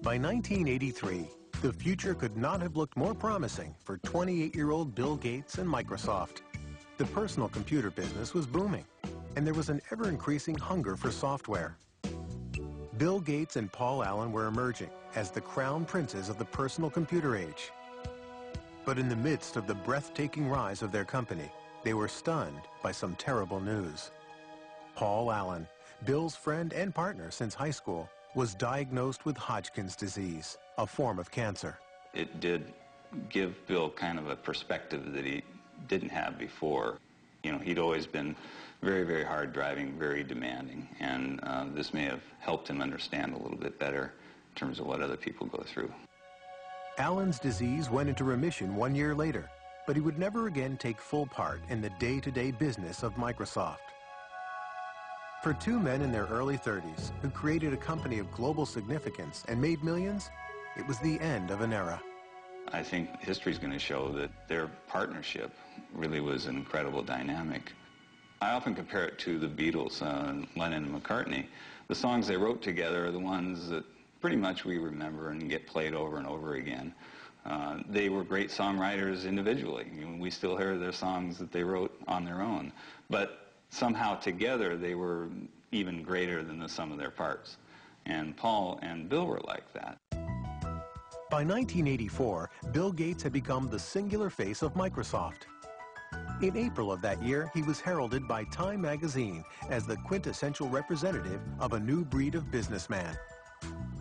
By 1983, the future could not have looked more promising for 28-year-old Bill Gates and Microsoft. The personal computer business was booming, and there was an ever-increasing hunger for software. Bill Gates and Paul Allen were emerging as the crown princes of the personal computer age. But in the midst of the breathtaking rise of their company, they were stunned by some terrible news. Paul Allen, Bill's friend and partner since high school, was diagnosed with Hodgkin's disease, a form of cancer. It did give Bill kind of a perspective that he didn't have before. You know, he'd always been very, very hard driving, very demanding, and this may have helped him understand a little bit better in terms of what other people go through. Allen's disease went into remission 1 year later, but he would never again take full part in the day-to-day business of Microsoft. For two men in their early 30s who created a company of global significance and made millions, it was the end of an era. I think history's going to show that their partnership really was an incredible dynamic. I often compare it to the Beatles, Lennon and McCartney. The songs they wrote together are the ones that pretty much we remember and get played over and over again. They were great songwriters individually. We still hear their songs that they wrote on their own. But somehow together they were even greater than the sum of their parts. And Paul and Bill were like that. By 1984, Bill Gates had become the singular face of Microsoft. In April of that year, he was heralded by Time magazine as the quintessential representative of a new breed of businessman.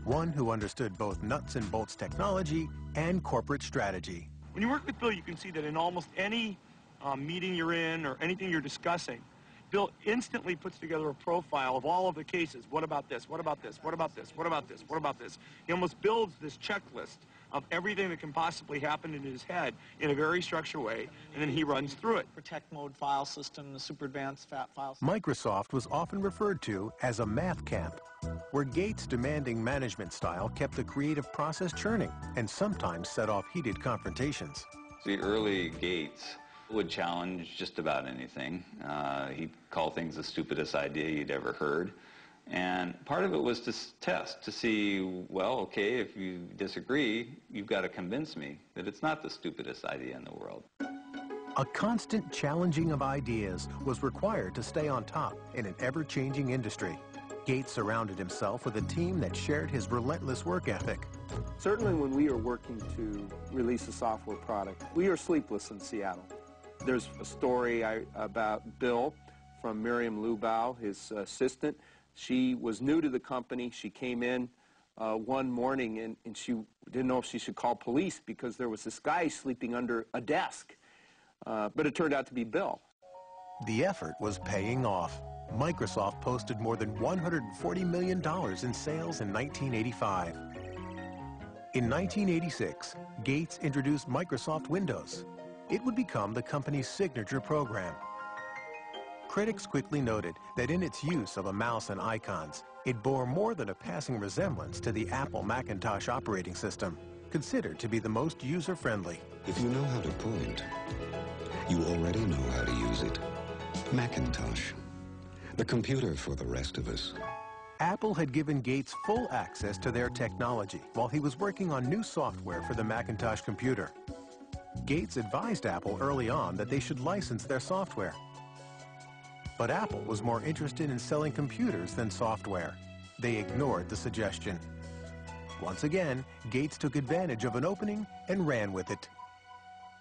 One who understood both nuts and bolts technology and corporate strategy. When you work with Bill, you can see that in almost any meeting you're in or anything you're discussing, Bill instantly puts together a profile of all of the cases. What about this? What about this? What about this? What about this? What about this? He almost builds this checklist of everything that can possibly happen in his head in a very structured way, and then he runs through it. Protect mode file system, the super advanced fat files. Microsoft was often referred to as a math camp, where Gates' demanding management style kept the creative process churning and sometimes set off heated confrontations. The early Gates would challenge just about anything. He'd call things the stupidest idea you'd ever heard. And part of it was to test, to see, well, okay, if you disagree, you've got to convince me that it's not the stupidest idea in the world. A constant challenging of ideas was required to stay on top in an ever-changing industry. Gates surrounded himself with a team that shared his relentless work ethic. Certainly when we are working to release a software product, we are sleepless in Seattle. There's a story about Bill from Miriam Lubau, his assistant. She was new to the company. She came in one morning and she didn't know if she should call police because there was this guy sleeping under a desk. But it turned out to be Bill. The effort was paying off. Microsoft posted more than $140 million in sales in 1985. In 1986, Gates introduced Microsoft Windows. It would become the company's signature program. Critics quickly noted that in its use of a mouse and icons, it bore more than a passing resemblance to the Apple Macintosh operating system, considered to be the most user-friendly. If you know how to point, you already know how to use it. Macintosh, the computer for the rest of us. Apple had given Gates full access to their technology while he was working on new software for the Macintosh computer. Gates advised Apple early on that they should license their software. But Apple was more interested in selling computers than software. They ignored the suggestion. Once again, Gates took advantage of an opening and ran with it.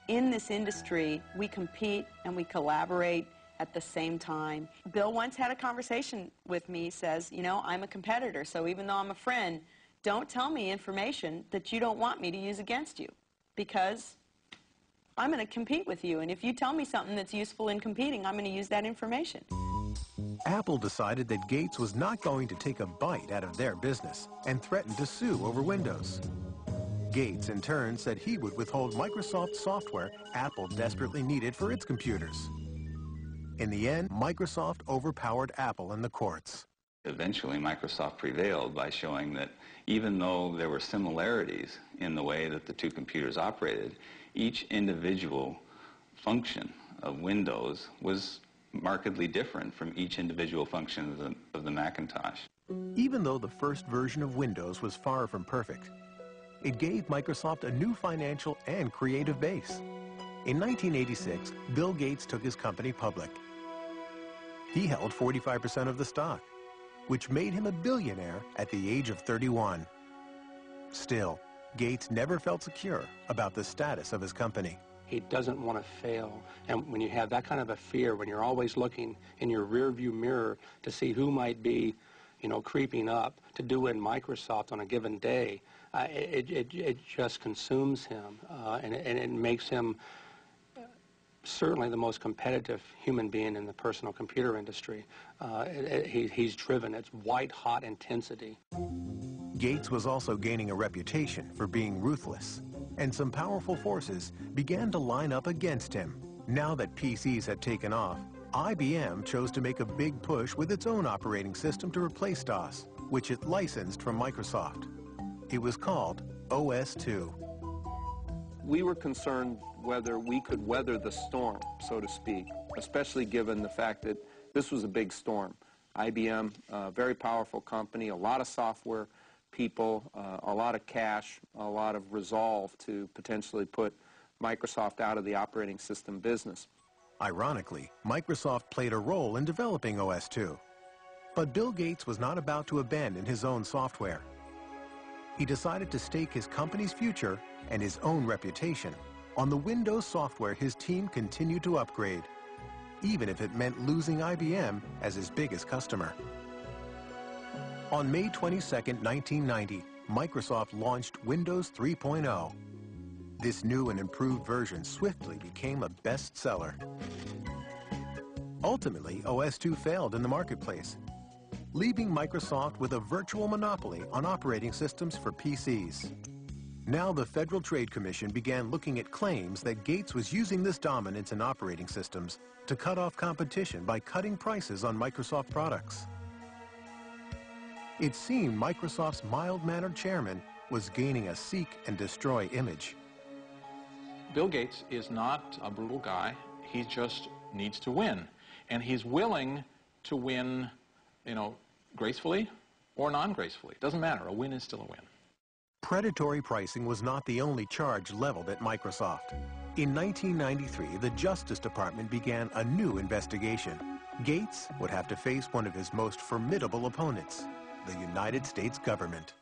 In this industry, we compete and we collaborate at the same time. Bill once had a conversation with me, says, you know, I'm a competitor, so even though I'm a friend, don't tell me information that you don't want me to use against you, because I'm going to compete with you, and if you tell me something that's useful in competing, I'm going to use that information. Apple decided that Gates was not going to take a bite out of their business and threatened to sue over Windows. Gates, in turn, said he would withhold Microsoft software Apple desperately needed for its computers. In the end, Microsoft overpowered Apple in the courts. Eventually, Microsoft prevailed by showing that even though there were similarities in the way that the two computers operated, each individual function of Windows was markedly different from each individual function of the Macintosh. Even though the first version of Windows was far from perfect, it gave Microsoft a new financial and creative base. In 1986, Bill Gates took his company public. He held 45% of the stock, which made him a billionaire at the age of 31. Still, Gates never felt secure about the status of his company. He doesn't want to fail. And when you have that kind of a fear, when you're always looking in your rearview mirror to see who might be, creeping up to do in Microsoft on a given day, it just consumes him, and it makes him certainly the most competitive human being in the personal computer industry. He's driven. It's white-hot intensity. Gates was also gaining a reputation for being ruthless, and some powerful forces began to line up against him. Now that PCs had taken off, IBM chose to make a big push with its own operating system to replace DOS, which it licensed from Microsoft. It was called OS/2. We were concerned whether we could weather the storm, so to speak, especially given the fact that this was a big storm. IBM, a very powerful company, a lot of software people, a lot of cash, a lot of resolve to potentially put Microsoft out of the operating system business. Ironically, Microsoft played a role in developing OS/2. But Bill Gates was not about to abandon his own software. He decided to stake his company's future and his own reputation on the Windows software his team continued to upgrade, even if it meant losing IBM as his biggest customer. On May 22, 1990, Microsoft launched Windows 3.0. This new and improved version swiftly became a bestseller. Ultimately, OS/2 failed in the marketplace, leaving Microsoft with a virtual monopoly on operating systems for PCs. Now the Federal Trade Commission began looking at claims that Gates was using this dominance in operating systems to cut off competition by cutting prices on Microsoft products. It seemed Microsoft's mild-mannered chairman was gaining a seek and destroy image. Bill Gates is not a brutal guy. He just needs to win. And he's willing to win, gracefully or non-gracefully. Doesn't matter. A win is still a win. Predatory pricing was not the only charge leveled at Microsoft. In 1993, the Justice Department began a new investigation. Gates would have to face one of his most formidable opponents, the United States government.